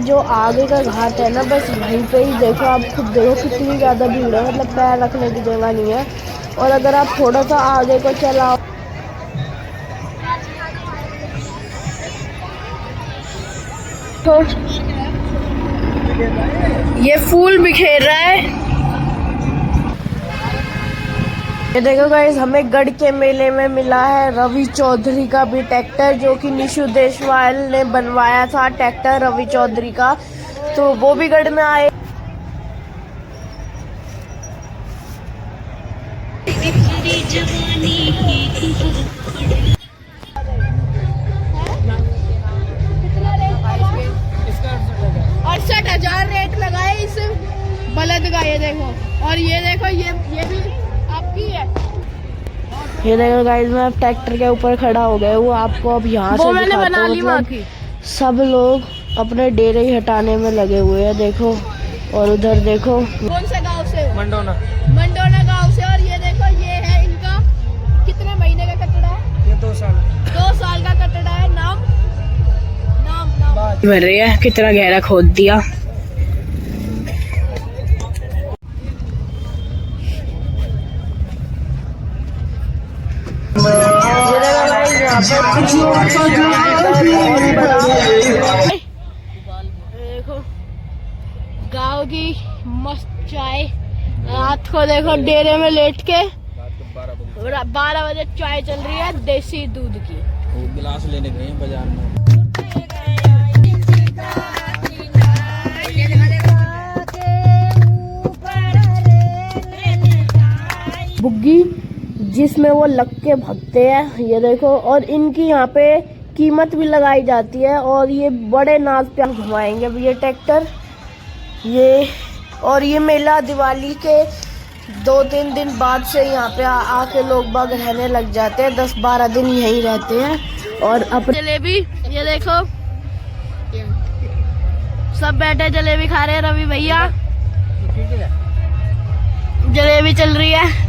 जो आगे का घाट है ना, बस वहीं पे ही देखो, आप खुद देखो कितनी ज़्यादा भीड़ है, मतलब पैर रखने की जगह नहीं है। और अगर आप थोड़ा सा आगे को चलाओ तो ये फूल बिखेर रहा है। ये देखो गाइस, हमें गढ़ के मेले में मिला है रवि चौधरी का भी ट्रैक्टर, जो कि निशु देशवाल ने बनवाया था ट्रैक्टर रवि चौधरी का, तो वो भी गढ़ में आए। और 60,000 रेट लगाए इस बलद का, ये देखो। और ये देखो, ये भी आपकी है। ये देखो गाइस, मैं अब ट्रैक्टर के ऊपर खड़ा हो गया हूँ, आपको अब यहाँ से मैंने बना ली मतलब सब लोग अपने डेरे ही हटाने में लगे हुए हैं, देखो। और उधर देखो, कौन से गांव से? मंडोना गांव से। और ये देखो, ये है इनका कितने महीने का कटड़ा है? ये 2 साल 2 साल का कटड़ा है। नाम भर रही है, कितना गहरा खोद दिया। देखो गाँव की मस्त चाय, रात को देखो डेरे में लेट के 12 बजे चाय चल रही है देसी दूध की। वो गिलास लेने गए हैं बाजार में। बुग्गी जिसमें वो लग के भगते हैं, ये देखो। और इनकी यहाँ पे कीमत भी लगाई जाती है, और ये बड़े नाज पे घुमाएंगे ये ट्रैक्टर। ये और ये मेला दिवाली के 2-3 दिन बाद से यहाँ पे आके लोग बाग रहने लग जाते हैं, 10-12 दिन यहीं रहते हैं। और अपने जलेबी, ये देखो सब बैठे जलेबी खा रहे हैं। रवि भैया जलेबी चल रही है।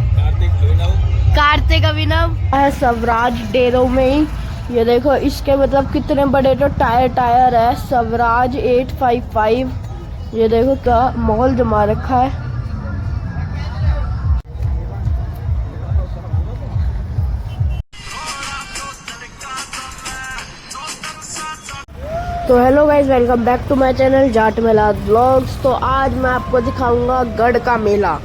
कार्तिक अभिनव है स्वराज डेरों में ही। ये देखो इसके मतलब कितने बड़े तो टायर है, स्वराज 855। ये देखो क्या माहौल जमा रखा है। तो hello guys, welcome back to my channel Jat Mela vlogs. तो आज मैं आपको दिखाऊंगा गढ़ का मेला,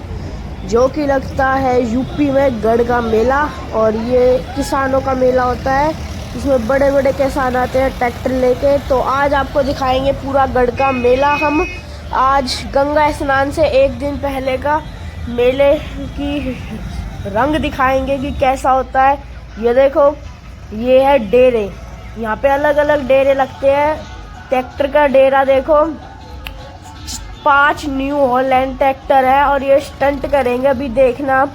जो कि लगता है यूपी में गढ़ का मेला। और ये किसानों का मेला होता है, इसमें बड़े बड़े किसान आते हैं ट्रैक्टर लेके। तो आज आपको दिखाएंगे पूरा गढ़ का मेला। हम आज गंगा स्नान से एक दिन पहले का मेले की रंग दिखाएंगे कि कैसा होता है। ये देखो, ये है डेरे, यहाँ पे अलग अलग डेरे लगते हैं। ट्रैक्टर का डेरा देखो, 5 न्यू हॉलैंड ट्रैक्टर है, और ये स्टंट करेंगे। अभी देखना आप,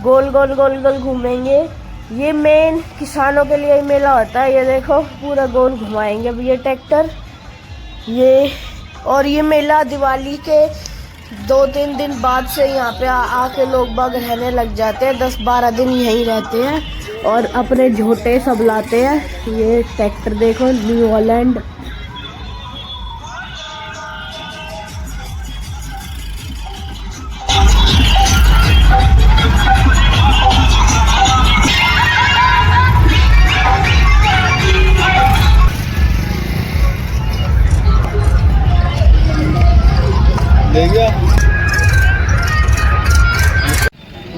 गोल गोल गोल गोल घूमेंगे। ये मेन किसानों के लिए मेला होता है। ये देखो पूरा गोल घुमाएंगे अभी ये ट्रैक्टर। ये और ये मेला दिवाली के 2-3 दिन बाद से यहाँ पे आके लोग बाग रहने लग जाते हैं, 10-12 दिन यहीं रहते हैं और अपने झोटे सब लाते हैं। ये ट्रैक्टर देखो न्यू हॉलैंड।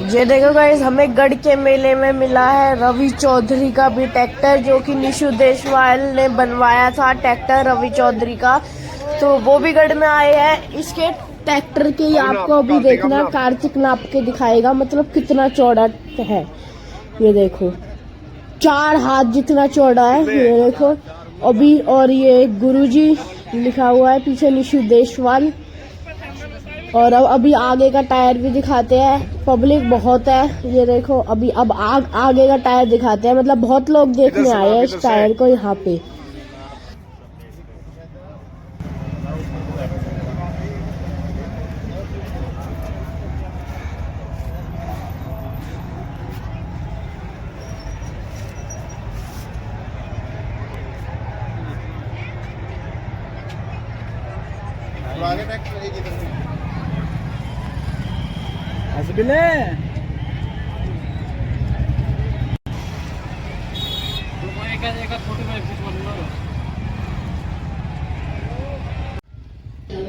ये देखो गाइस, हमें गढ़ के मेले में मिला है रवि चौधरी का भी ट्रैक्टर, जो कि निशु देशवाल ने बनवाया था ट्रैक्टर रवि चौधरी का, तो वो भी गढ़ में आए हैं। इसके ट्रैक्टर की आपको अभी देखना, कार्तिक नाप के दिखाएगा मतलब कितना चौड़ा है। ये देखो 4 हाथ जितना चौड़ा है, ये देखो अभी। और ये गुरुजी लिखा हुआ है पीछे, निशु देशवाल। और अब अभी आगे का टायर भी दिखाते हैं, पब्लिक बहुत है। ये देखो अभी अब आगे का टायर दिखाते हैं, मतलब बहुत लोग देखने आए हैं इस टायर को यहाँ पे। हसबिले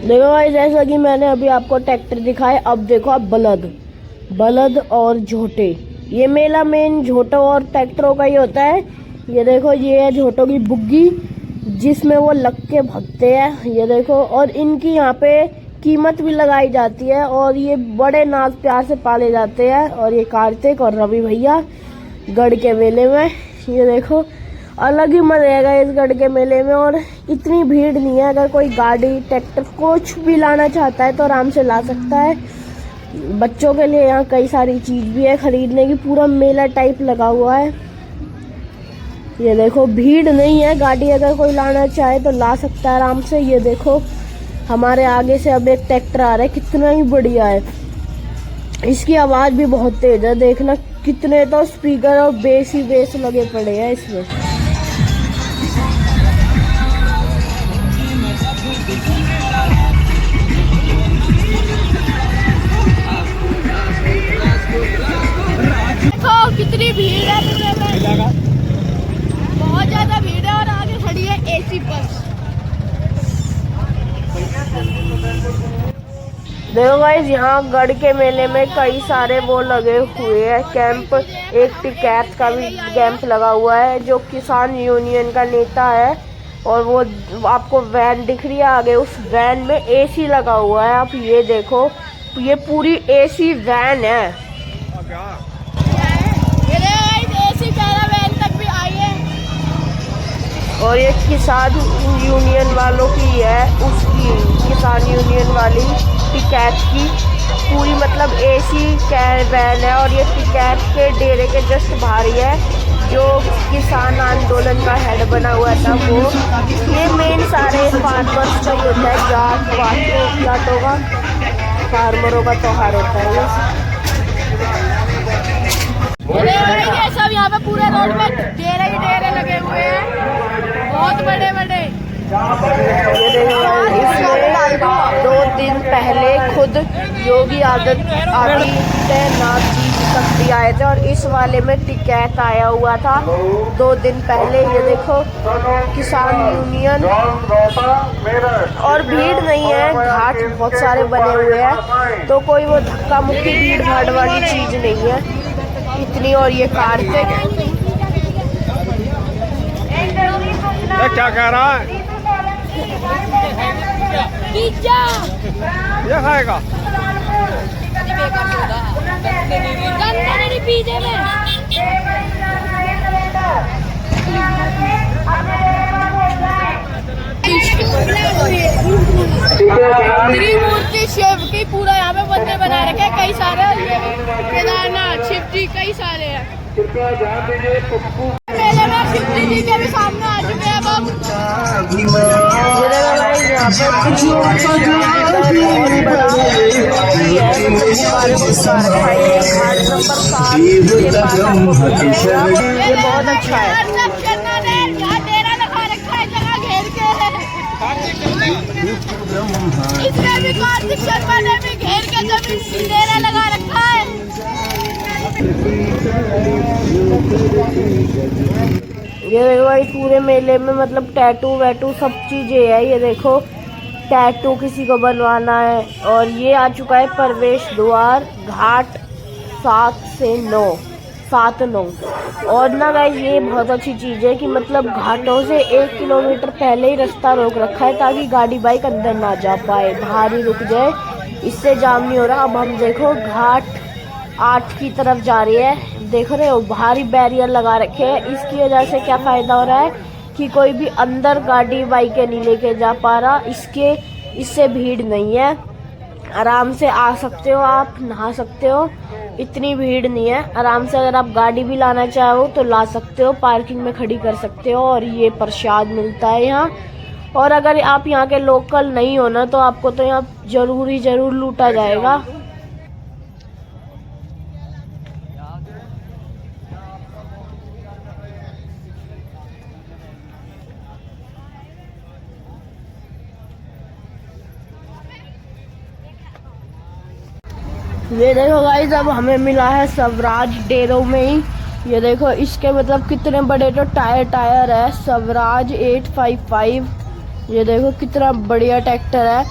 देखो भाई, जैसा कि मैंने अभी आपको ट्रैक्टर दिखाए, अब देखो आप बलद और झोटे। ये मेला मेन झोटों और ट्रैक्टरों का ही होता है। ये देखो, ये है झोटों की बुग्गी जिसमें वो लग के भगते हैं। ये देखो, और इनकी यहाँ पे कीमत भी लगाई जाती है और ये बड़े नाज प्यार से पाले जाते हैं। और ये कार्तिक और रवि भैया गढ़ के मेले में, ये देखो अलग ही मजा आएगा इस गढ़ के मेले में। और इतनी भीड़ नहीं है, अगर कोई गाड़ी ट्रैक्टर कुछ भी लाना चाहता है तो आराम से ला सकता है। बच्चों के लिए यहाँ कई सारी चीज भी है खरीदने की, पूरा मेला टाइप लगा हुआ है। ये देखो, भीड़ नहीं है, गाड़ी अगर कोई लाना चाहे तो ला सकता है आराम से। ये देखो, हमारे आगे से अब एक ट्रैक्टर आ रहा है, कितना ही बढ़िया है। इसकी आवाज भी बहुत तेज है, देखना कितने तो स्पीकर और बेस ही बेस लगे पड़े हैं इसमें। देखो कितनी भीड़ है पूरे में, बहुत ज्यादा भीड़ है। और आगे खड़ी है एसी बस। देखो गाइस, यहाँ गढ़ के मेले में कई सारे वो लगे हुए हैं कैंप। एक टिकैत का भी कैंप लगा हुआ है, जो किसान यूनियन का नेता है। और वो आपको वैन दिख रही है आगे, उस वैन में एसी लगा हुआ है। आप ये देखो, ये पूरी एसी वैन है। एसी कैरावैन तक भी आई है। और ये किसान यूनियन वालों की है, उसकी किसान यूनियन वाली टिकैत की पूरी मतलब एसी कैरावैन है। और ये टिकैत के डेरे के जस्ट बाहर ही है, जो किसान आंदोलन का हेड बना हुआ था वो। ये मेन सारे फार्मर्स का ही होता है, जाटों का, फार्मरों का त्योहार होता है ये सब यहाँ पे पूरे रोड में डेरे ही डेरे लगे हुए हैं, बहुत बड़े बड़े। ये देखो, इसमें 2 दिन पहले खुद योगी आदित्यनाथ जी तक भी आए थे और इस वाले में टिकैत आया हुआ था 2 दिन पहले। ये देखो, किसान यूनियन। और भीड़ नहीं है, घाट बहुत सारे बने हुए हैं, तो कोई वो धक्का मुक्की भीड़ भाड़ वाली चीज नहीं है इतनी। और ये कार्तिक क्या कह रहा है, पिज्जा ये खाएगा पिज्जे में। त्रिमूर्ति शिव की पूरा यहाँ पे मंदिर बना रखे हैं, कई सारे। केदारनाथ शिव जी कई सारे हैं। मेले में शिव जी के भी सामने आ चुके हैं अब। ये बहुत अच्छा है। यहाँ डेरा लगा रखा है, जगह घेर के। इसमें भी कार्तिक शर्मा ने भी घेर के जमीन डेरा लगा रखा है। ये देखो भाई, पूरे मेले में मतलब टैटू वैटू सब चीजें है। ये देखो, टैटू किसी को बनवाना है। और ये आ चुका है प्रवेश द्वार, घाट 7 से 9। और ना गाइस, ये बहुत अच्छी चीज है कि मतलब घाटों से 1 किलोमीटर पहले ही रास्ता रोक रखा है, ताकि गाड़ी बाइक अंदर ना जा पाए, बाहर ही रुक जाए, इससे जाम नहीं हो रहा। अब हम देखो, घाट 8 की तरफ जा रही है, देख रहे हो, भारी बैरियर लगा रखे हैं। इसकी वजह से क्या फायदा हो रहा है कि कोई भी अंदर गाड़ी बाइकें नहीं लेके जा पा रहा। इससे भीड़ नहीं है, आराम से आ सकते हो, आप नहा सकते हो, इतनी भीड़ नहीं है। आराम से अगर आप गाड़ी भी लाना चाहो तो ला सकते हो, पार्किंग में खड़ी कर सकते हो। और ये प्रसाद मिलता है यहाँ। और अगर आप यहाँ के लोकल नहीं हो ना, तो आपको तो यहाँ जरूर लूटा जाएगा। ये देखो गाइस, अब हमें मिला है स्वराज डेरो में ही। ये देखो इसके मतलब कितने बड़े तो टायर है, स्वराज 855। ये देखो कितना बढ़िया ट्रैक्टर है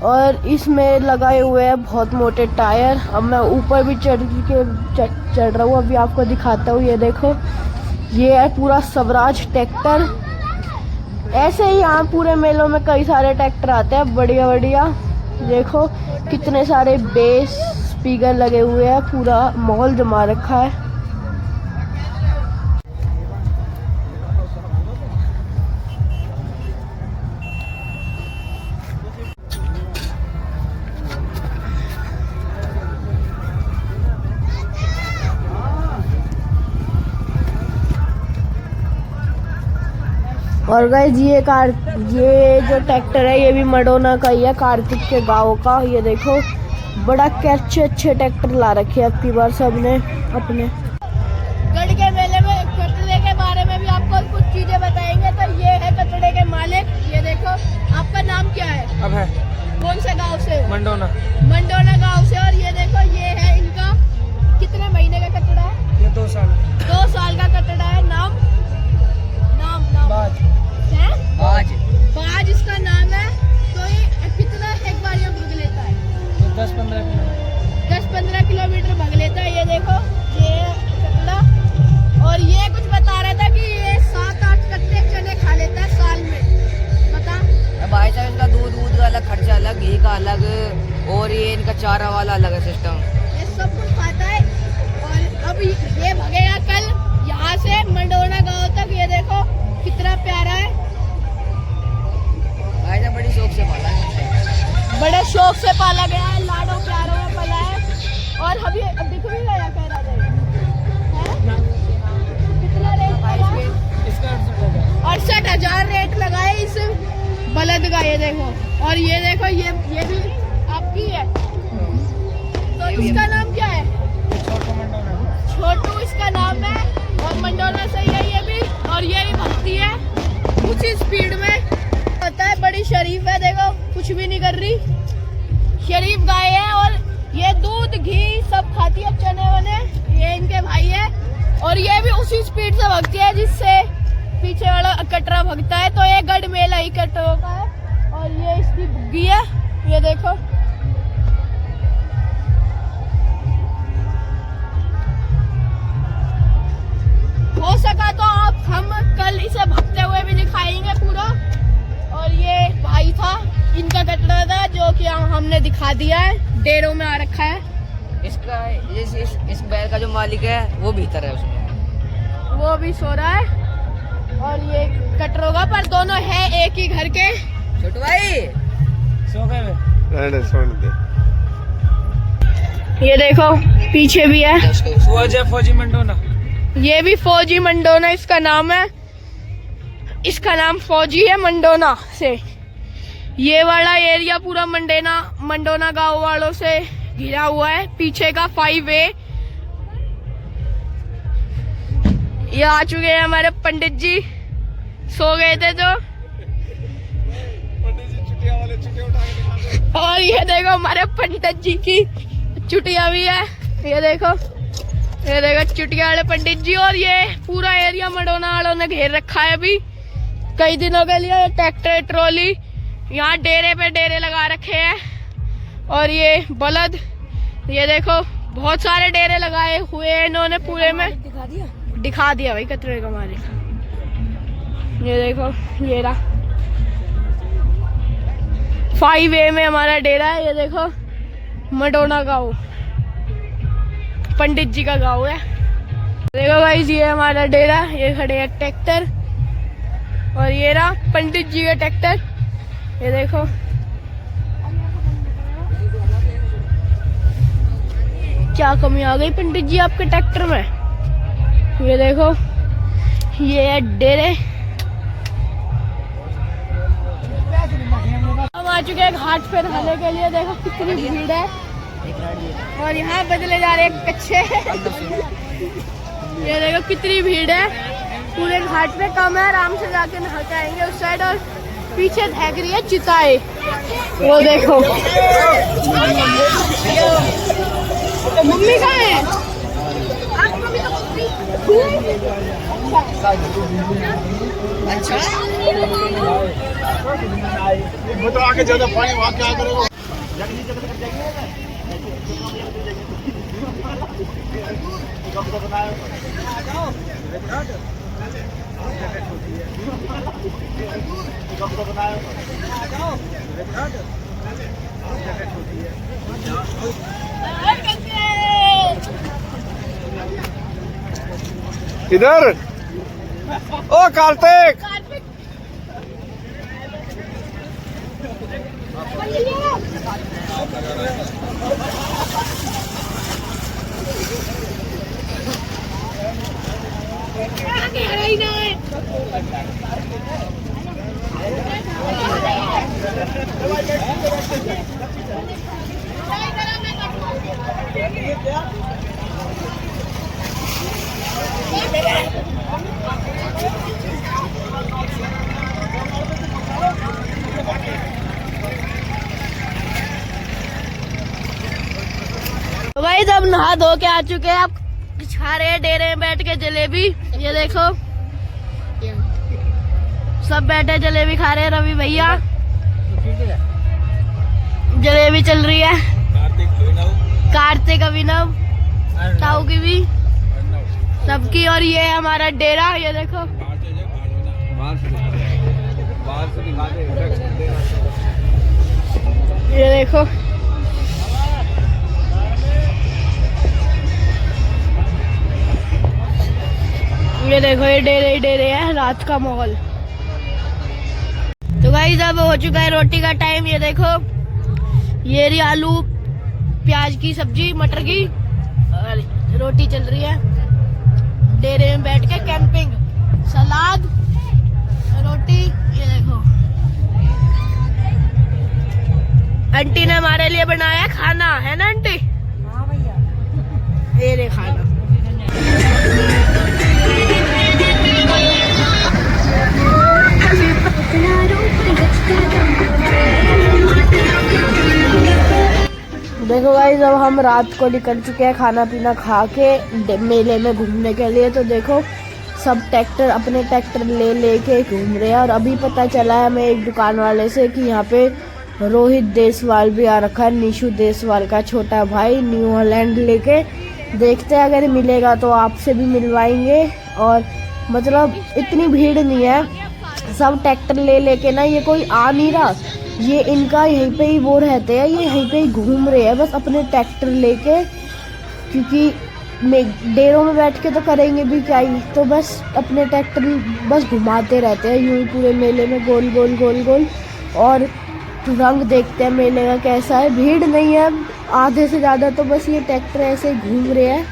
और इसमें लगाए हुए हैं बहुत मोटे टायर। अब मैं ऊपर भी चढ़ रहा हूँ, अभी आपको दिखाता हूँ। ये देखो ये है पूरा स्वराज ट्रैक्टर। ऐसे ही यहाँ पूरे मेलों में कई सारे ट्रैक्टर आते हैं बढ़िया बढ़िया। देखो कितने सारे बेस स्पीकर लगे हुए हैं, पूरा माहौल जमा रखा है। और गाइस ये जो ट्रैक्टर है ये भी मडोना का ही है, कार्तिक के गांव का। ये देखो बड़ा अच्छे ट्रैक्टर ला रखे हैं अब की बार सबने अपने। गढ़ के मेले में कटड़े के बारे में भी आपको कुछ चीजें बताएंगे। तो ये है कटड़े के मालिक। ये देखो, आपका नाम क्या है? अब है कौन से गांव से? मंडोना। मंडोना गांव से। और ये देखो ये है इनका कितने महीने का कटड़ा है? ये 2 साल। 2 साल का कटड़ा है। नाम बाज इसका नाम है। तो ये कितना एक बार ये भग लेता है? 10-15 किलोमीटर भग लेता है। ये देखो ये कटड़ा। और ये कुछ बता रहा था कि ये 7-8 कट्टे चने खा लेता है साल में। बता भाई साहब, इसका दूध का अलग खर्चा अलग, घी का अलग, और ये इनका चारा वाला अलग है सिस्टम। ये सब कुछ खाता है। और अब ये भगेगा कल यहाँ से मंडोना गांव तक। ये देखो कितना प्यारा है। भाई साहब बड़ी शौक से पाला है, बड़े शौक से पाला गया है, लाडो प्यारों में पाला है। और अभी दिख भी गया कह रहा था। कितना रेट लगा? 68,000 रेट लगा है इस बलद का। ये देखो, और ये देखो ये भी आपकी है। तो इसका नाम क्या है? छोटू इसका नाम है। और मंडोना से ही है ये भी। और ये भी भक्ति है उसी स्पीड में होता है। बड़ी शरीफ है, देखो कुछ भी नहीं कर रही, शरीफ गाय है। और ये दूध घी सब खाती है, चने वने। ये इनके भाई है। और ये भी उसी स्पीड से भगती है जिससे पीछे वाला कटरा भगता है। तो ये गढ़ मेला ही कटरों का है। और ये इसकी बुग्गी है। ये देखो हो सका तो हम कल इसे भगते हुए भी दिखाएंगे पूरा। और ये भाई था, इनका कटरा था जो कि हमने दिखा दिया है। डेरों में आ रखा है। इसका इस बैल का जो मालिक है वो भीतर है, उसमें वो भी सो रहा है। और ये कटरों का, पर दोनों है एक ही घर के। छोटू भाई सो गए सुन दे। ये देखो पीछे भी है। फौजी मंडोना। ये भी फौजी मंडोना इसका नाम है। इसका नाम फौजी है मंडोना से। ये वाला एरिया पूरा मंडोना गांव वालों से घिरा हुआ है। पीछे का 5A। ये आ चुके हैं हमारे पंडित जी, सो गए थे जो। और ये देखो हमारे पंडित जी की चुटिया भी है। ये देखो चुटिया वाले पंडित जी। और ये पूरा एरिया मंडोना वालों ने घेर रखा है अभी कई दिनों के लिए। ट्रैक्टर ट्रॉली यहाँ डेरे पे डेरे लगा रखे हैं। और ये बलद, ये देखो बहुत सारे डेरे लगाए हुए हैं इन्होंने पूरे में। दिखा दिया भाई कतरे का मालिक। ये देखो ये रहा 5A में हमारा डेरा है। ये देखो मंडोना गांव, पंडित जी का गांव है। देखो गाइस ये हमारा डेरा। ये खड़े हैं ट्रैक्टर। और ये रहा पंडित जी का ट्रैक्टर। ये देखो क्या कमी आ गई पंडित जी आपके ट्रैक्टर में। ये देखो ये है डेरे। हम आ चुके हैं घाट पे नहाने के लिए। देखो कितनी भीड़ है। और यहाँ बदले जा रहे हैं कच्चे। ये देखो कितनी भीड़ है पूरे घाट पे। कम है, आराम से जाके नहा के आएंगे उस साइड। और पीछे धैक रही है चिताएं, वो देखो। मम्मी कहाँ है? अच्छा वो तो आगे ज्यादा पानी वहाँ क्या करेगा। इधर ओ कार्तिक तो भाई जब नहा धो के आ चुके हैं, आप खा रहे हैं डेरे में बैठ के जलेबी। ये देखो सब बैठे जलेबी खा रहे हैं। रवि भैया जलेबी चल रही है, कार्तिक अभिनव ताऊ की भी सबकी। और ये है हमारा डेरा, ये देखो ये देखो ये देखो ये डेरे है, रात का माहौल। तो गाइस अब हो चुका है रोटी का टाइम। ये देखो ये रही आलू प्याज की सब्जी मटर की, और रोटी चल रही है। डेरे में बैठ के कैंपिंग, सलाद रोटी। ये देखो आंटी ने हमारे लिए बनाया खाना, है ना आंटी? हाँ भैया। ये रे खाना। देखो गाइस अब हम रात को निकल चुके हैं खाना पीना खा के मेले में घूमने के लिए। तो देखो सब ट्रैक्टर अपने ट्रैक्टर ले के घूम रहे हैं। और अभी पता चला है हमें एक दुकान वाले से कि यहाँ पे रोहित देसवाल भी आ रखा है, निशु देसवाल का छोटा भाई, न्यू हॉलैंड लेके। देखते हैं अगर मिलेगा तो आपसे भी मिलवाएंगे। और मतलब इतनी भीड़ नहीं है, सब ट्रैक्टर लेके ना, ये कोई आ नहीं रहा, ये इनका यहीं पे ही वो रहते हैं, ये यहीं पे ही घूम रहे हैं बस अपने ट्रैक्टर लेके। क्योंकि डेरों में बैठ के तो करेंगे भी क्या ही, तो बस अपने ट्रैक्टर बस घुमाते रहते हैं यूं ही पूरे मेले में गोल गोल गोल गोल। और रंग देखते हैं मेले का कैसा है। भीड़ नहीं है आधे से ज़्यादा, तो बस ये ट्रैक्टर ऐसे ही घूम रहे हैं।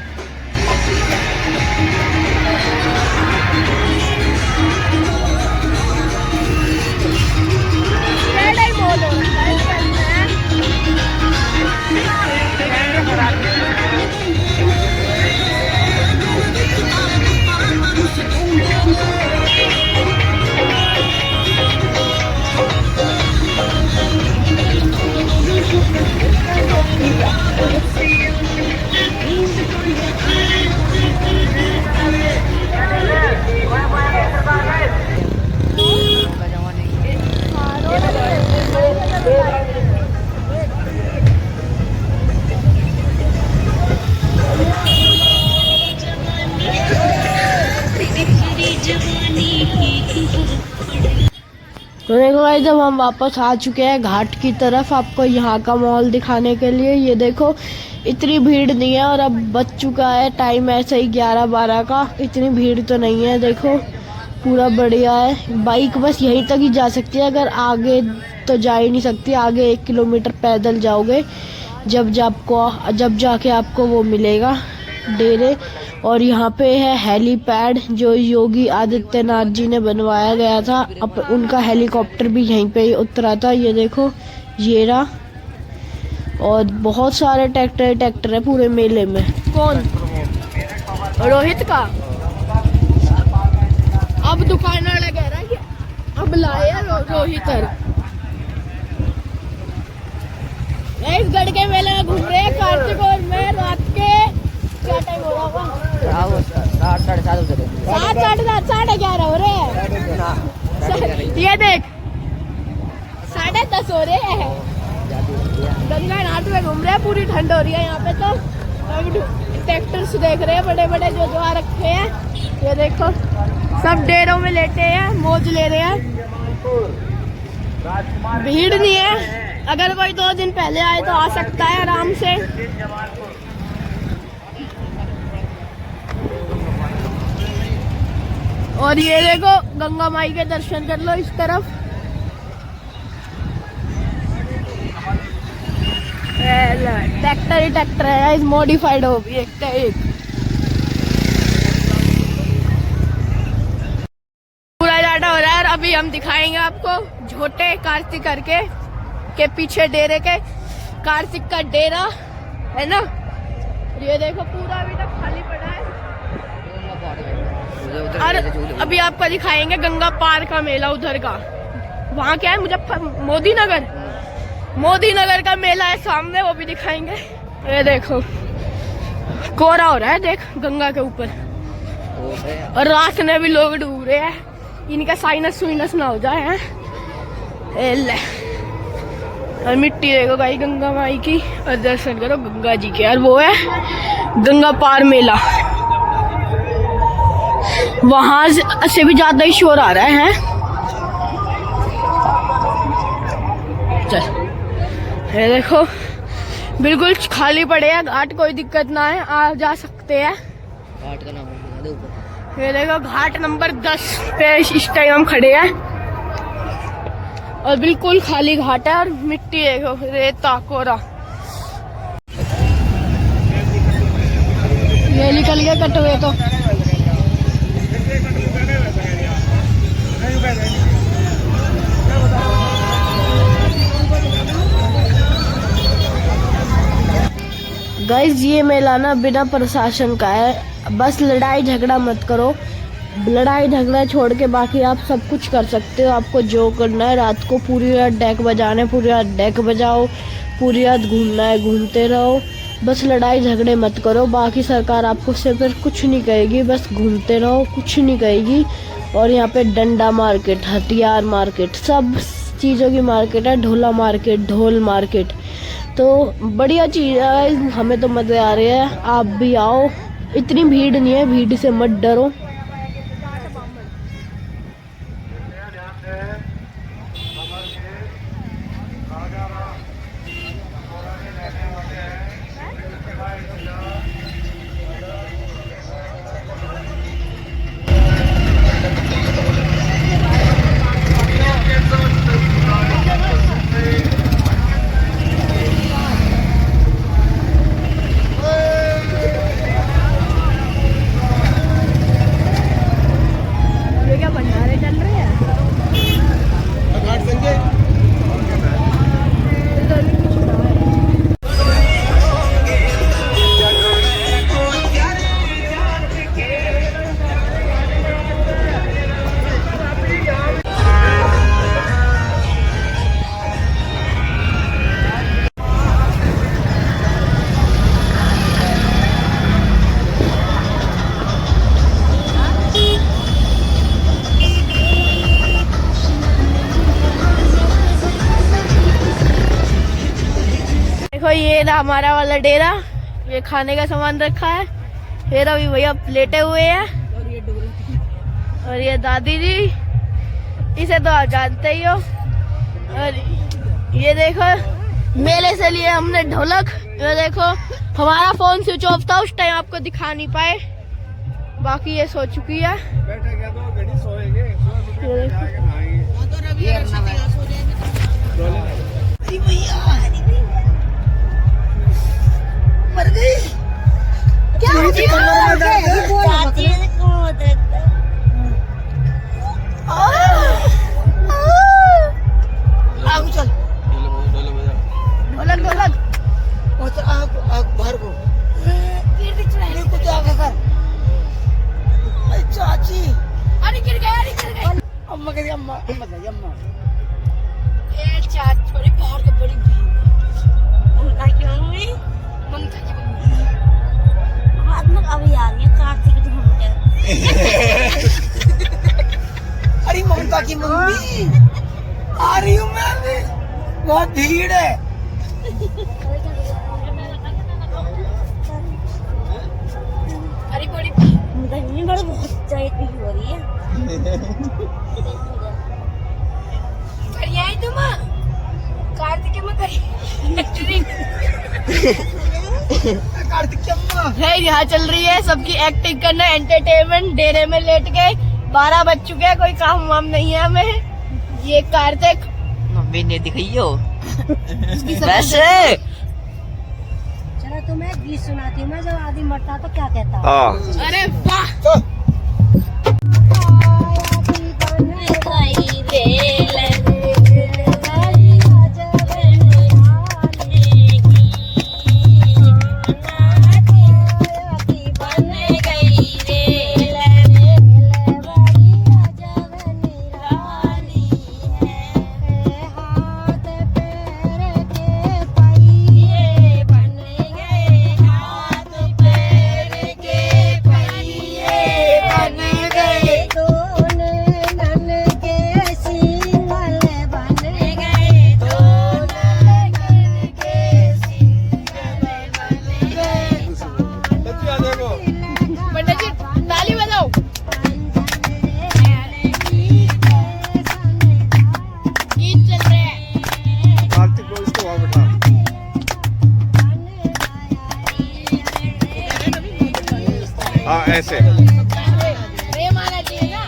तो देखो भाई जब हम वापस आ चुके हैं घाट की तरफ, आपको यहाँ का माहौल दिखाने के लिए। ये देखो इतनी भीड़ नहीं है, और अब बज चुका है टाइम ऐसे ही 11-12 का। इतनी भीड़ तो नहीं है, देखो पूरा बढ़िया है। बाइक बस यहीं तक ही जा सकती है, अगर आगे तो जा ही नहीं सकती। आगे 1 किलोमीटर पैदल जाओगे जब जाके आपको वो मिलेगा डेरे। और यहाँ पे है हेलीपैड जो योगी आदित्यनाथ जी ने बनवाया गया था। अब उनका हेलीकॉप्टर भी यहीं पे ही उतरा था। ये देखो ये रहा। और बहुत सारे ट्रैक्टर है पूरे मेले में। कौन? रोहित का। अब दुकान वाला कह रहा है कि अब लाया रोहित। इस गढ़ के मेले में घूम रहे हैं कार्तिक और मैं रात साढ़े 7 बजे 7:30 हो रहे हैं। ये देख 10:30 हो रहे हैं। गंगा घाट में घूम रहे हैं, पूरी ठंड हो रही है यहाँ पे। तो अब ट्रैक्टर्स देख रहे हैं बड़े बड़े जो आ रखे हैं। ये देखो सब डेरों में लेटे हैं, मौज ले रहे हैं। भीड़ नहीं है, अगर कोई 2 दिन पहले आए तो आ सकता है आराम से। और ये देखो गंगा माई के दर्शन कर लो इस तरफ। ट्रैक्टर ही ट्रैक्टर है, इस मॉडिफाइड हो भी एक। पूरा डाटा हो रहा है। और अभी हम दिखाएंगे आपको झोटे कार्तिक करके के पीछे डेरे के, कार्तिक का डेरा है ना। ये देखो पूरा अभी तक खाली पड़ा है। और अभी आपको दिखाएंगे गंगा पार का मेला उधर का। वहाँ क्या है, मोदी नगर का मेला है सामने, वो भी दिखाएंगे। ये देखो कोहरा हो रहा है देख गंगा के ऊपर। और रात में भी लोग डूब रहे हैं, इनका साइनस सुइनस ना हो जाए हैं। और मिट्टी देखो भाई गंगा माई की, और दर्शन करो गंगा जी के। और वो है गंगा पार मेला, वहां से भी ज्यादा ही शोर आ रहा है। चल ये देखो बिल्कुल खाली पड़े हैं घाट, कोई दिक्कत ना है, आ जा सकते हैं। घाट का नाम ऊपर। ये देखो घाट नंबर 10 पे इस टाइम हम खड़े हैं और बिल्कुल खाली घाट है। और मिट्टी देखो, रेता कोरा। ये निकल गया कटवे तो। गाइस ये मेला ना बिना प्रशासन का है, बस लड़ाई झगड़ा मत करो। लड़ाई झगड़ा छोड़ के बाकी आप सब कुछ कर सकते हो। आपको जो करना है, रात को पूरी रात डेक बजाना है, पूरी रात डेक बजाओ, पूरी रात घूमना है, घूमते रहो। बस लड़ाई झगड़े मत करो। बाकी सरकार आपको सिर्फ कुछ नहीं कहेगी, बस घूमते रहो, कुछ नहीं कहेगी। और यहाँ पे डंडा मार्केट, हथियार मार्केट, सब चीज़ों की मार्केट है। ढोला मार्केट, ढोल मार्केट, तो बढ़िया चीज़ है। हमें तो मज़े आ रहे हैं, आप भी आओ। इतनी भीड़ नहीं है, भीड़ से मत डरो। ये ना हमारा वाला डेरा, ये खाने का सामान रखा है। ये रवि भैया लेटे हुए हैं, और ये दादी जी, इसे तो आप जानते ही हो। और ये देखो मेले से लिए हमने ढोलक। ये देखो हमारा फोन स्विच ऑफ था उस टाइम, आपको दिखा नहीं पाए। बाकी ये सो चुकी है। मर गई क्या? चल ढोलक ढोलक बाहर को कुछ आगे कर। चाची अरे गिर गए, अम्मा कह अम्मा अम्मा बहुत भीड़ है। अरे बड़ी गर्मी बड़ी बहुत ज्यादा हो रही है। बढ़िया है तुम कार्तिक में करी है यहाँ चल रही है सबकी एक्टिंग करना, एंटरटेनमेंट। डेरे में लेट के 12 बज चुके हैं, कोई काम वाम नहीं है हमें। ये कार्तिक मम्मी ने दिखाई हो चलो तुम्हें गीत सुनाती हूँ मैं, जब आदमी मरता तो क्या कहता। हाँ अरे वाह पंडित जी ताली बजाओ। गीत चल रहे हैं। कार्तिक को इसको वहाँ बैठा। हाँ ऐसे प्रेम आना चाहिए ना।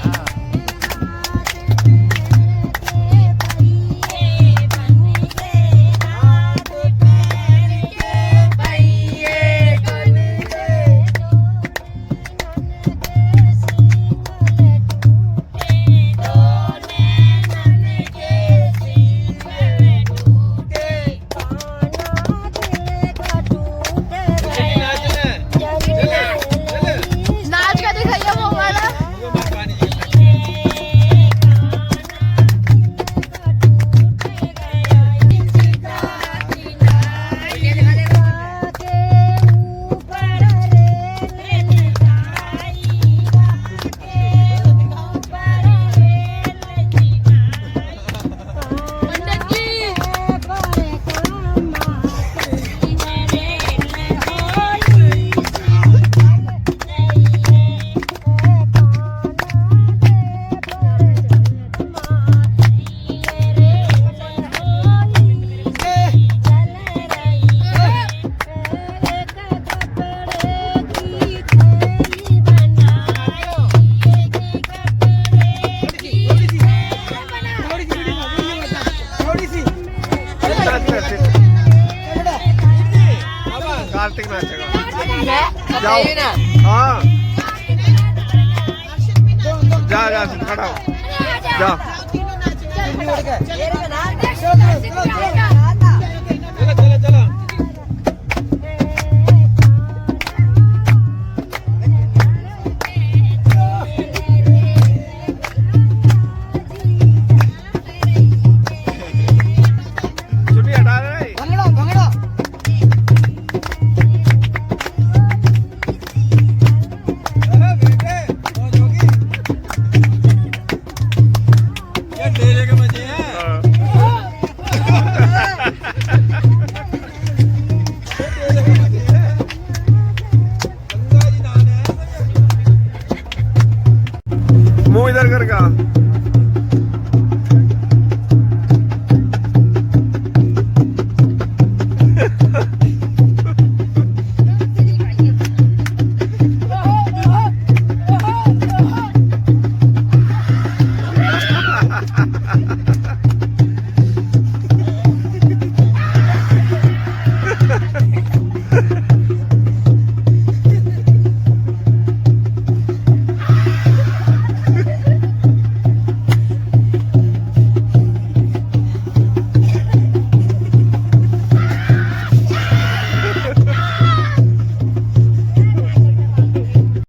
नाच का दिखाइए वो वाला। पंडित जी कार्तिक नाचेगा। मैं जाओ ना हाँ जा जा खड़ा हो जा। चलो चलो छुट्टी हटा रहे। मुंह इधर कर का।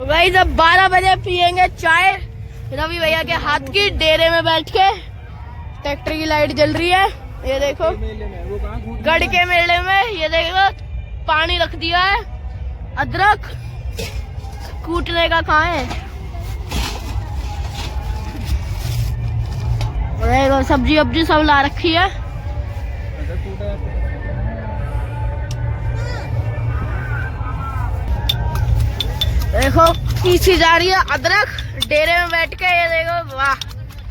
भाई जब 12 बजे पियेंगे चाय रवि भैया के हाथ की, डेरे में बैठ के। ट्रैक्टर की लाइट जल रही है, ये देखो। गढ़ के मेले में ये देखो पानी रख दिया है, अदरक कूटने का कहाँ है। देखो सब्जी वब्जी सब ला रखी है। देखो पीछे जा रही है अदरक डेरे में बैठ के, ये देखो वाह।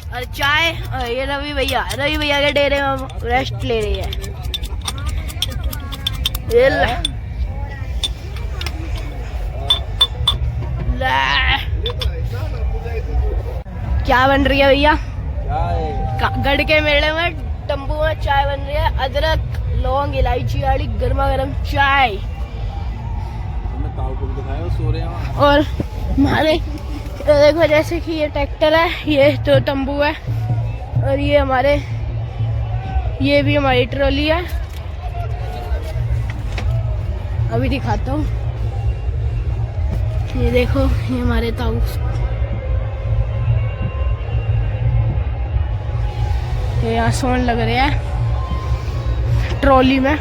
और चाय, और ये रवि भैया के डेरे में रेस्ट ले रही है। ये क्या बन रही है भैया? गढ़ के मेले में तंबू में चाय बन रही है। अदरक, लौंग, इलायची वाली गर्मा गर्म चाय। और हमारे देखो जैसे कि ये ट्रैक्टर है, ये तो तंबू है, और ये हमारे, ये भी हमारी ट्रॉली है। अभी दिखाता हूँ, ये देखो ये हमारे ताऊ। ये यहाँ सोन लग रहे हैं ट्रॉली में।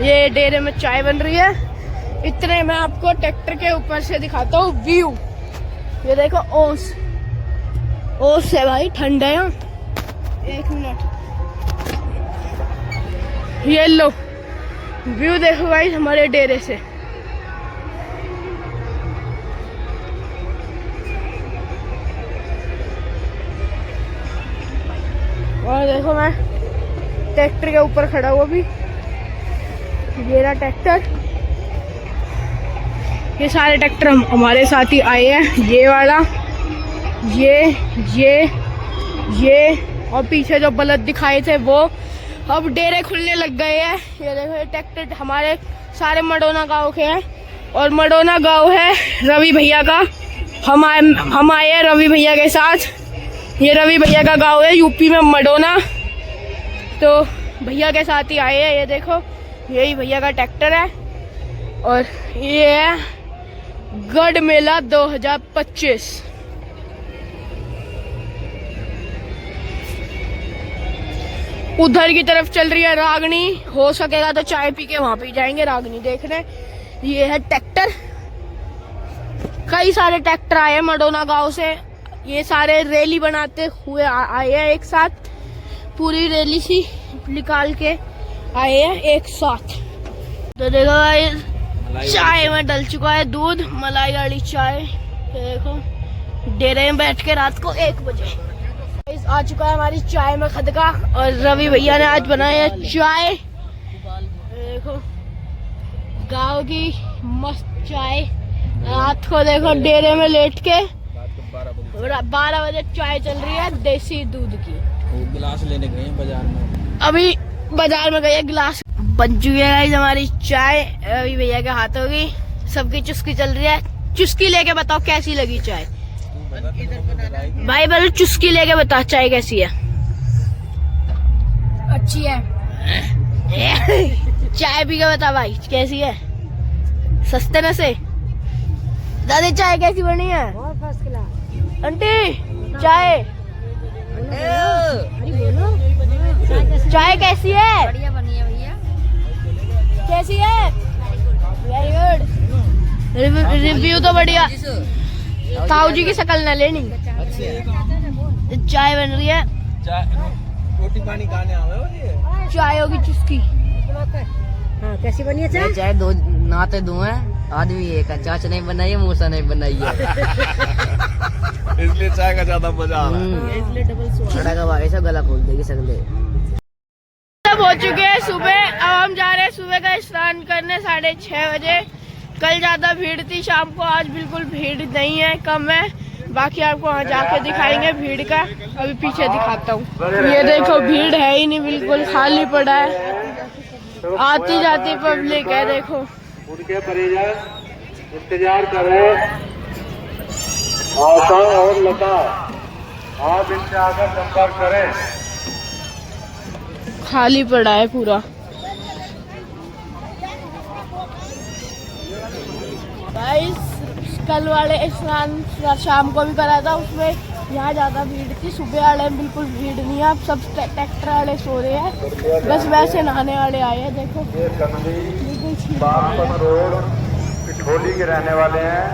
ये डेरे में चाय बन रही है। इतने मैं आपको ट्रैक्टर के ऊपर से दिखाता हूँ व्यू। ये देखो ओस, ओस है भाई, ठंड है यहाँ। एक मिनट, ये लो व्यू देखो भाई हमारे डेरे से। और देखो मैं ट्रैक्टर के ऊपर खड़ा हुआ भी, ये रहा ट्रैक्टर। ये सारे ट्रैक्टर हमारे साथ ही आए हैं। ये वाला, ये और पीछे जो बलद दिखाए थे वो अब डेरे खुलने लग गए हैं। ये देखो ये ट्रैक्टर हमारे सारे मडोना गांव के हैं, और मडोना गांव है रवि भैया का। हम आए हैं रवि भैया के साथ। ये रवि भैया का गांव है यूपी में मडोना, तो भैया के साथ ही आए हैं। ये देखो यही भैया का ट्रैक्टर है, और ये है गढ़ मेला 2025। उधर की तरफ चल रही है रागनी। हो सकेगा तो चाय पी के वहां पे जाएंगे रागनी देखने। ये है ट्रैक्टर, कई सारे ट्रैक्टर आए हैं मडोना गांव से। ये सारे रैली बनाते हुए आए हैं एक साथ, पूरी रैली सी निकाल के आए हैं एक साथ। तो देखो भाई चाय में डल चुका है दूध, मलाई वाली चाय। देखो डेरे में बैठ के रात को 1 बजे आ चुका है हमारी चाय में खदका, और रवि भैया ने आज बनाया है चाय। देखो गांव की मस्त चाय। रात को देखो डेरे में लेट के 12 बजे चाय चल रही है देसी दूध की। गिलास लेने गए हैं बाजार में, अभी बाजार में गए, गिलास बन चुकी है हमारी चाय। रवि भैया के हाथों की सबकी चुस्की चल रही है। चुस्की लेके बताओ कैसी लगी चाय भाई? बोलो चुस्की लेके बता चाय कैसी है? अच्छी है। चाय पी के बता भाई कैसी है? सस्ते में से दादी चाय कैसी बनी है? बहुत फर्स्ट क्लास। आंटी चाय चाय कैसी है? बढ़िया बनी है भैया। कैसी है? वेरी गुड, रिव्यू तो बढ़िया। ताऊ जी की शक्ल न लेनी। चाय बन रही है, रोटी पानी खाने आवे। चाय होगी चुस्की। हाँ कैसी बनी है चाय? चाय दो नाते दो हैं, आदमी एक है। चाचा नहीं बनाई है, मूसा नहीं बनाई है। इसलिए चाय का ज्यादा मजा आ रहा है। का भाई सब गला खोल देगी सगले। सब हो चुके हैं सुबह। अब हम जा रहे हैं सुबह का स्नान करने 6:30 बजे। कल ज्यादा भीड़ थी शाम को, आज बिल्कुल भीड़ नहीं है, कम है। बाकी आपको वहाँ जाके दिखाएंगे भीड़ का। अभी पीछे दिखाता हूँ। ये देखो भीड़ है ही नहीं, बिल्कुल खाली पड़ा है। आती जाती पब्लिक है देखो। उनके परिजन इंतजार कर रहे। आशा और लता आप इनसे आकर संपर्क करें। खाली पड़ा है पूरा। भाई कल वाले स्नान शाम को भी करा था, उसमें यहाँ ज्यादा भीड़ थी। सुबह वाले में बिल्कुल भीड़ नहीं है। अब सब ट्रैक्टर वाले सो रहे हैं, बस वैसे नहाने वाले आए हैं। देखो ये संधि बागपत रोड पिठोली के रहने वाले हैं।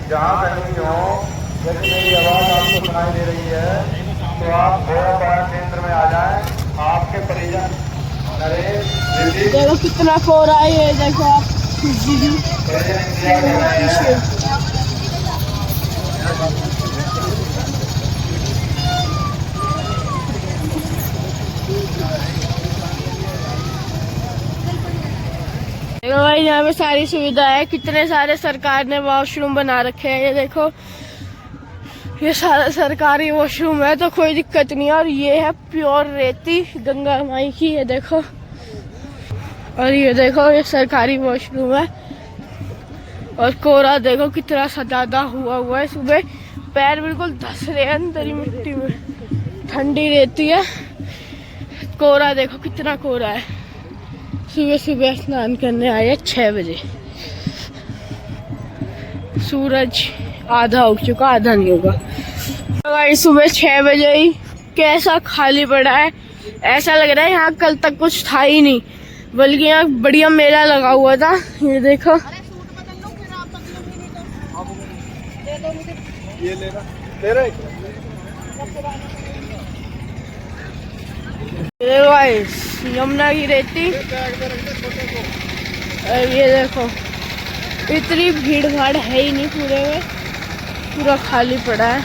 जहाँ कहीं हो, यदि मेरी आवाज आपको सुनाई दे रही है तो आप गोया बाजार केंद्र में आ जाएं। आपके परिजन नरेश ऋषि देखो कितना कोहरा है, ये देखो आप परिजन इंतजार कर रहे हैं। देखो भाई यहाँ पे सारी सुविधा है, कितने सारे सरकार ने वॉशरूम बना रखे हैं। ये देखो ये सारा सरकारी वॉशरूम है, तो कोई दिक्कत नहीं है। और ये है प्योर रेती गंगा माई की, ये देखो। और ये देखो ये सरकारी वॉशरूम है। और कोहरा देखो कितना सजादा हुआ है। सुबह पैर बिल्कुल धस रहे हैं अंदर ही मिट्टी में, ठंडी रहती है। कोहरा देखो कितना कोहरा है। सुबह सुबह स्नान करने आए 6 बजे। सूरज आधा उग चुका, आधा नहीं होगा। तो सुबह 6 बजे ही कैसा खाली पड़ा है, ऐसा लग रहा है यहाँ कल तक कुछ था ही नहीं, बल्कि यहाँ बढ़िया मेला लगा हुआ था। ये देखो ये ले रहा यमुना की रेती। और ये देखो इतनी भीड़ भाड़ है ही नहीं, पूरे में पूरा खाली पड़ा है।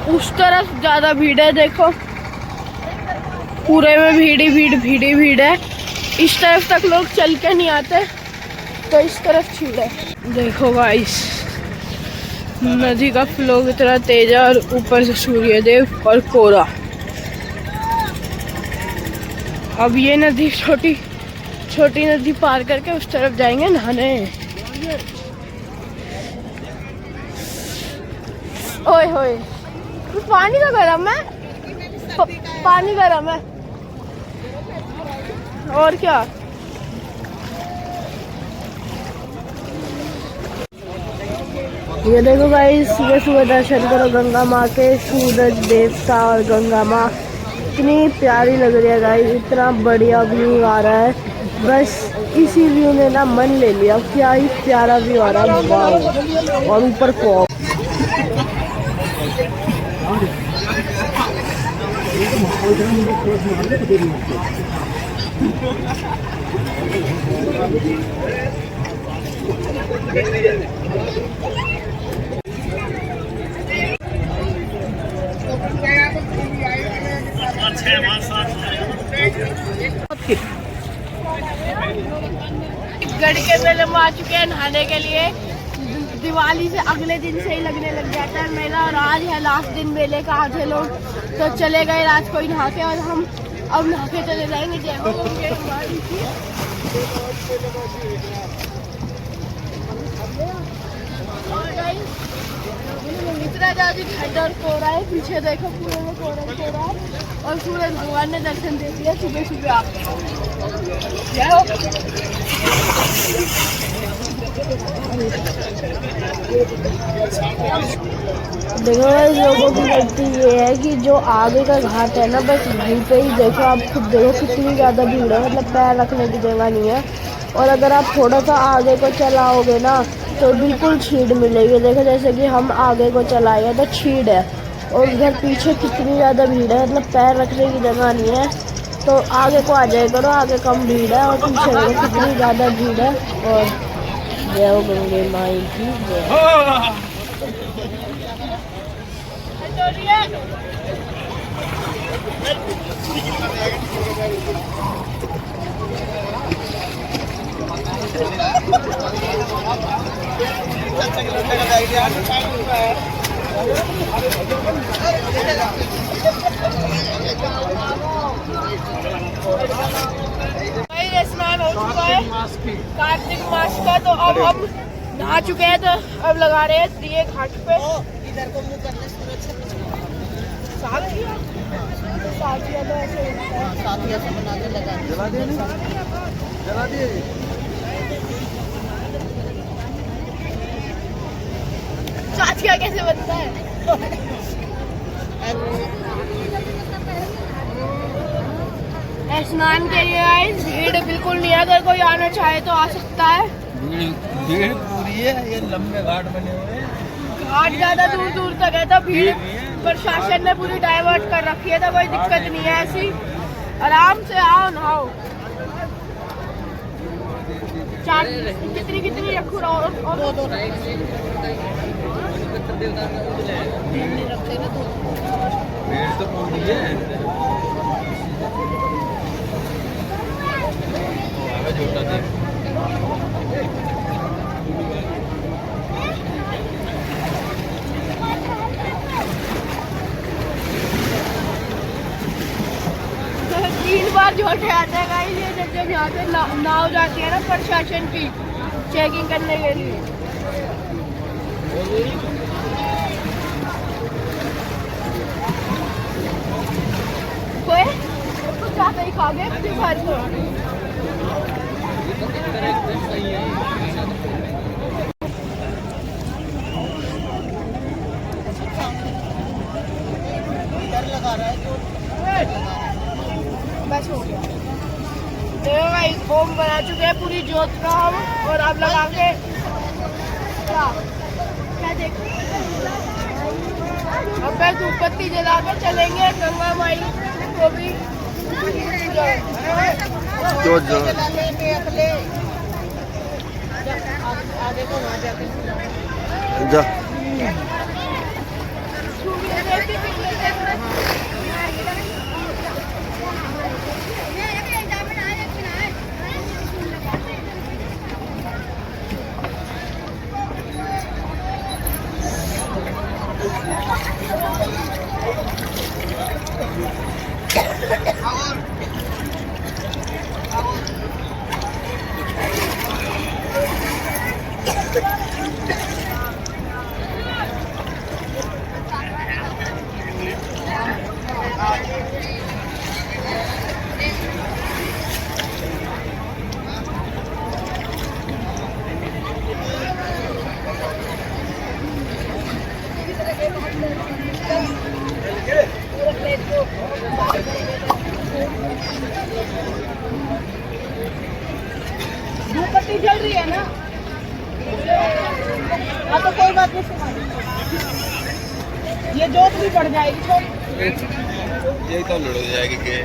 उस तरफ ज्यादा भीड़ है, देखो पूरे में भीड़ है। इस तरफ तक लोग चल के नहीं आते, तो इस तरफ भीड़ है। देखो गाइस नदी का फ्लो कितना तेज है, और ऊपर से सूर्यदेव और कोहरा। अब ये नदी छोटी नदी पार करके उस तरफ जाएंगे नहाने। ओए होए पानी तो गर्म है, पानी गर्म है। और क्या ये देखो भाई, सुबह सुबह दर्शन करो गंगा माँ के। सूरज देवता और गंगा माँ इतनी प्यारी लग रही है गाइस, इतना बढ़िया व्यू आ रहा है। बस इसी व्यू ने ना मन ले लिया, क्या ही प्यारा व्यू आ रहा है, वाव। और ऊपर फॉग। गढ़ के मेले में आ चुके हैं नहाने के लिए। दिवाली से अगले दिन से ही लगने लग जाता है मेला, और आज है लास्ट दिन मेले का। आधे लोग तो चले गए रात को ही नहा के, और हम अब नहा के चले जाएंगे। जय हो इतना ज्यादा ठंड और कोहरा है, पीछे देखो पूरे में कोहरा है। और सूरज भगवान ने दर्शन दे दिया सुबह सुबह आपको। देखो लोगों की गलती ये है कि जो आगे का घाट है ना, बस वहीं पे ही देखो। आप खुद देखो कितनी ज़्यादा भीड़ है, मतलब पैर रखने की जगह नहीं है। और अगर आप थोड़ा सा आगे को चलाओगे ना तो बिल्कुल छीड़ मिलेगी। देखो जैसे कि हम आगे को चलाए तो छीड़ है, और उधर पीछे कितनी ज़्यादा भीड़ है, मतलब पैर रखने की जगह नहीं है। तो आगे को आ जाए करो, आगे कम भीड़ है, और पीछे देखो कितनी ज़्यादा भीड़ है। और जय हो गंगे माई की जय। स्नान हो चुका है कार्तिक मास का, तो अब हम नहा चुके हैं, तो अब लगा रहे हैं दिए घाट पे। इधर को मुंह करने साथिया तो ऐसे साथिया से बना के लगा जला दिए। साथिया कैसे बनता है? स्नान के लिए आए, भीड़ बिल्कुल नहीं है। अगर कोई आना चाहे तो आ सकता है। भीड़ पूरी रही है, ये लंबे घाट बने हुए हैं। घाट ज्यादा दूर दूर तक है तो भीड़ प्रशासन ने पूरी डाइवर्ट कर रखी है, तो कोई दिक्कत नहीं है। ऐसी आराम से आओ नहाओ। चार कितनी रखू और दो भीड़ तो पूरी है। छोटा देख तीन बार झोटे आते हैं गाइस, ये जब यहाँ पे नाव जाती है ना प्रशासन की चेकिंग करने के लिए। कोई कुछ ज्यादा ही खा गए अपनी भारी को। बस हो गया। देखो गाइस, ओम बना चुके हैं पूरी जोत का हम, और अब लगाएंगे क्या देखो, अब मैं धूप बत्ती जला के चलेंगे गंगा माई को भी जा धूप बत्ती जल रही है ना। हाँ तो कोई बात नहीं, ये जोत भी पड़ जाएगी। यही तो लड़ जाएगी के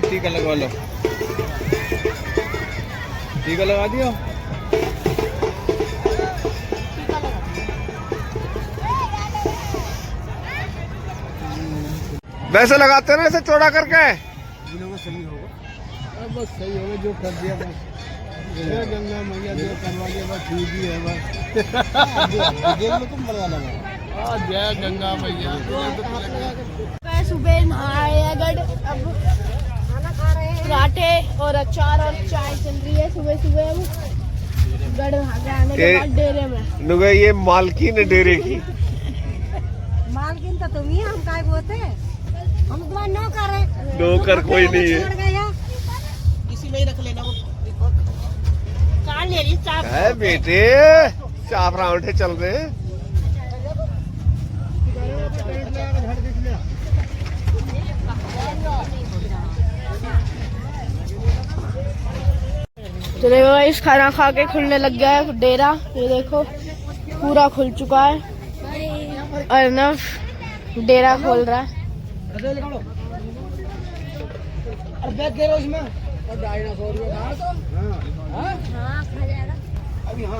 टीका लगवा लो, टीका लगा दियो। वैसे लगाते ना, ऐसे चौड़ा करके। सही होगा, बस सही होगा जो कर दिया बस। गंगा मैया जो करवा दिया बस ठीक ही है बस। तुम बना लगा। जय गंगा मैया। सुबह नहाए अगर अब पराठे और अचार और चाय चल रही है सुबह सुबह। अब गढ़ आने के बाद डेरे में नुगे ये मालकिन डेरे की। मालकिन तो तुम ही, हम काय बोलते हैं, हम तुम्हारा नौकर है। नौकर कोई नहीं है। किसी में ही रख लेना वो कार ले ली चाप है बेटे, चाप राउंड चल रहे हैं। तो देखो इस खाना खा के खुलने लग गया है डेरा। ये देखो पूरा खुल चुका है, अर्नव डेरा खोल रहा है।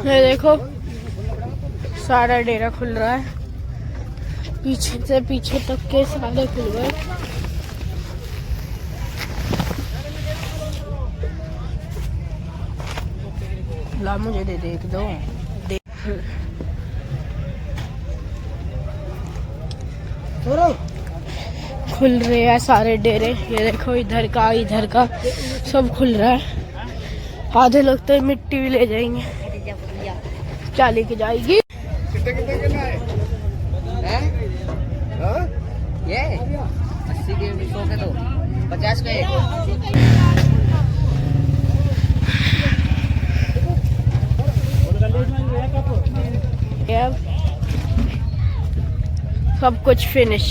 ये देखो सारा डेरा खुल रहा है, पीछे से पीछे तक के सारे खुल गए। ला मुझे दे दो। खुल रहे हैं सारे डेरे। ये देखो इधर का सब खुल रहा है। आधे लोग तो मिट्टी भी ले जाएंगे, चाली की जाएगी। ये 80 के 100 के 2 50 के 1। सब कुछ फिनिश,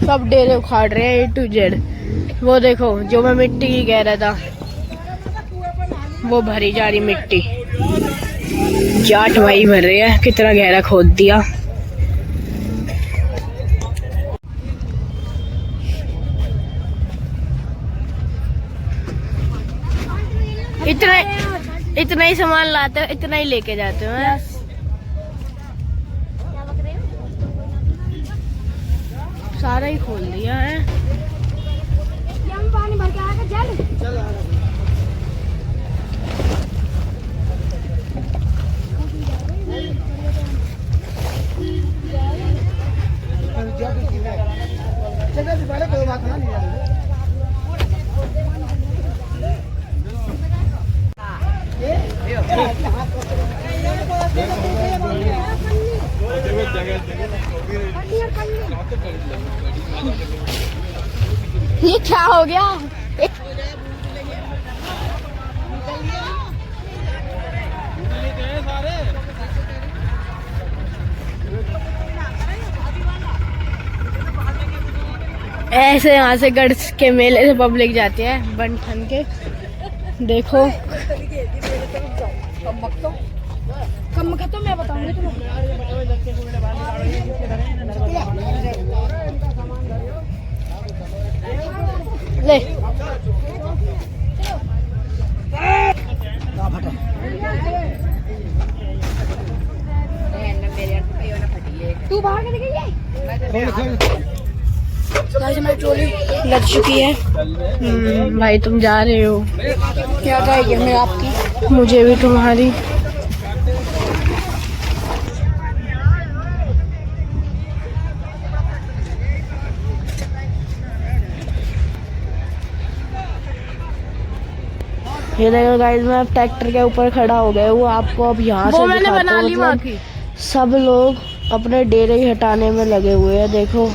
सब डेरे उखाड़ रहे हैं A to Z। वो देखो जो मैं मिट्टी की कह रहा था, वो भरी जा रही मिट्टी। जाट भाई भर रहे हैं, कितना गहरा खोद दिया। इतना ही सामान लाते हो, इतना ही लेके जाते हो। सारा ही खोल दिया है। पानी भर के आएगा जल। ये क्या हो गया? ऐसे यहाँ से गढ़ के मेले से पब्लिक जाती है बन ठन के। देखो कम तो मैं बताऊंगी तुम्हें। ले तू बाहर के मैं ट्रॉली लग चुकी है। भाई तुम जा रहे हो, क्या कहेगी मैं आपकी, मुझे भी तुम्हारी। ये देखो गाइस, मैं अब ट्रैक्टर के ऊपर खड़ा हो गया हूँ। आपको अब यहाँ से दिखाता हूँ। मतलब सब लोग अपने डेरे ही हटाने में लगे हुए हैं। देखो,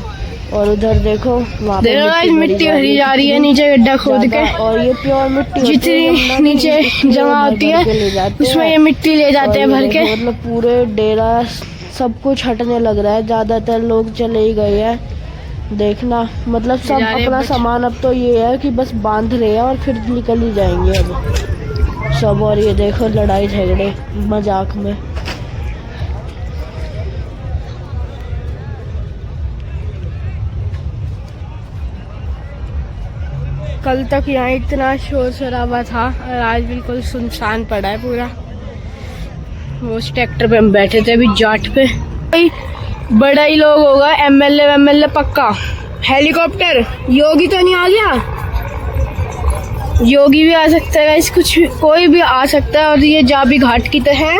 और उधर देखो, वहाँ पे मिट्टी भरी जा रही है नीचे गड्ढा खोद के। और ये प्योर मिट्टी जितनी नीचे जमा होती है उसमें ये मिट्टी ले जाते हैं भर के। मतलब पूरे डेरा सब कुछ हटने लग रहा है। ज्यादातर लोग चले ही गए हैं। देखना, मतलब सब अपना सामान अब तो ये है कि बस बांध रहे हैं और फिर निकल ही जाएंगे अब सब। और ये देखो लड़ाई झगड़े मजाक में। कल तक यहाँ इतना शोर शराबा था और आज बिल्कुल सुनसान पड़ा है पूरा। वो उस ट्रैक्टर पे हम बैठे थे अभी जाट पे। बड़ा ही लोग होगा, एमएलए पक्का। हेलीकॉप्टर योगी तो नहीं आ गया? योगी भी आ सकता है, इस कुछ कोई भी आ सकता है। और ये जाबी घाट की तो है।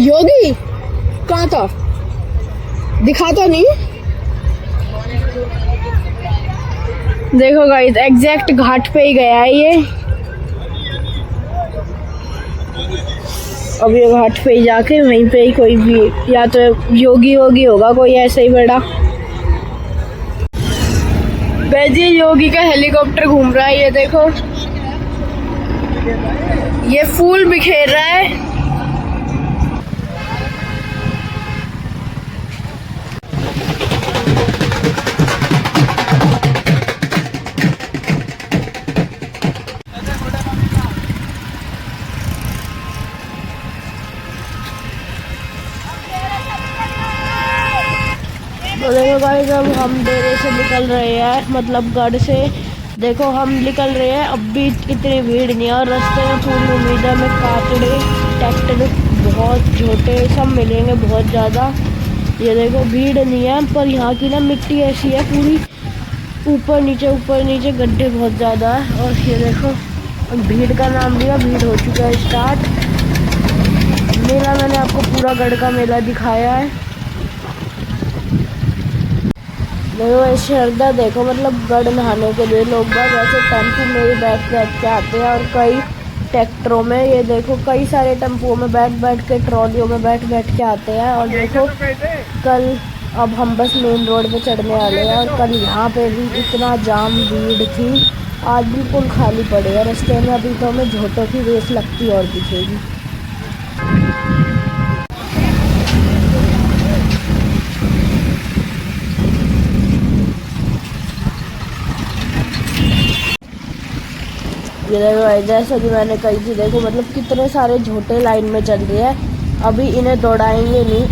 योगी कहाँ था, दिखाता नहीं। देखो गाइस, एग्जैक्ट घाट पे ही गया है ये। अब ये घाट पे ही जाके वहीं पे ही कोई भी, या तो योगी होगा कोई ऐसा ही बड़ा। वैसे योगी का हेलीकॉप्टर घूम रहा है। ये देखो, ये फूल बिखेर रहा है। तो देखो गाइस, अब हम डेरे से निकल रहे हैं, मतलब गढ़ से। देखो हम निकल रहे हैं, अब भी इतनी भीड़ नहीं है। और रास्ते में पूरी उम्मीद है में काटड़े ट्रैक्टर बहुत छोटे सब मिलेंगे, बहुत ज़्यादा। ये देखो भीड़ नहीं है, पर यहाँ की ना मिट्टी ऐसी है पूरी ऊपर नीचे गड्ढे बहुत ज़्यादा है। और ये देखो भीड़ का नाम लिया, भीड़ हो चुका है स्टार्ट। मेला मैंने आपको पूरा गढ़ का मेला दिखाया है। देखो श्रद्धा देखो, मतलब गढ़ नहाने के लिए लोग बाग ऐसे टेम्पो में ही बैठ के आते हैं और कई ट्रैक्टरों में, ये देखो कई सारे टेम्पुओं में बैठ के, ट्रॉलियों में बैठ के आते हैं। और देखो कल अब हम बस मेन रोड पे चढ़ने वाले हैं और कल यहाँ पे भी इतना जाम भीड़ थी, आज बिल्कुल खाली पड़े हैं रास्ते में। अभी तो हमें झोटों की रेस लगती और दिखेगी। ये देखो जैसा कि मैंने कही थी, देखो मतलब कितने सारे झोटे लाइन में चल रहे हैं। अभी इन्हें दौड़ाएंगे नहीं,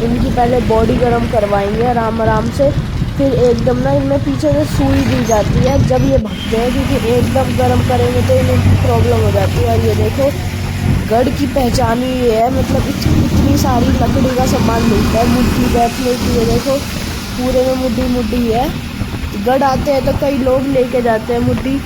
इनकी पहले बॉडी गर्म करवाएंगे आराम से, फिर एकदम ना इनमें पीछे से सुई दी जाती है जब ये भगते हैं, क्योंकि एकदम गर्म करेंगे तो इन्हें प्रॉब्लम हो जाती है। और ये देखो गढ़ की पहचान ही ये है, मतलब इतनी सारी लकड़ी का सामान मिलता है, मुट्ठी बैठने की। ये देखो पूरे में मुट्ठी है। गढ़ आते हैं तो कई लोग लेके जाते हैं मुट्ठी,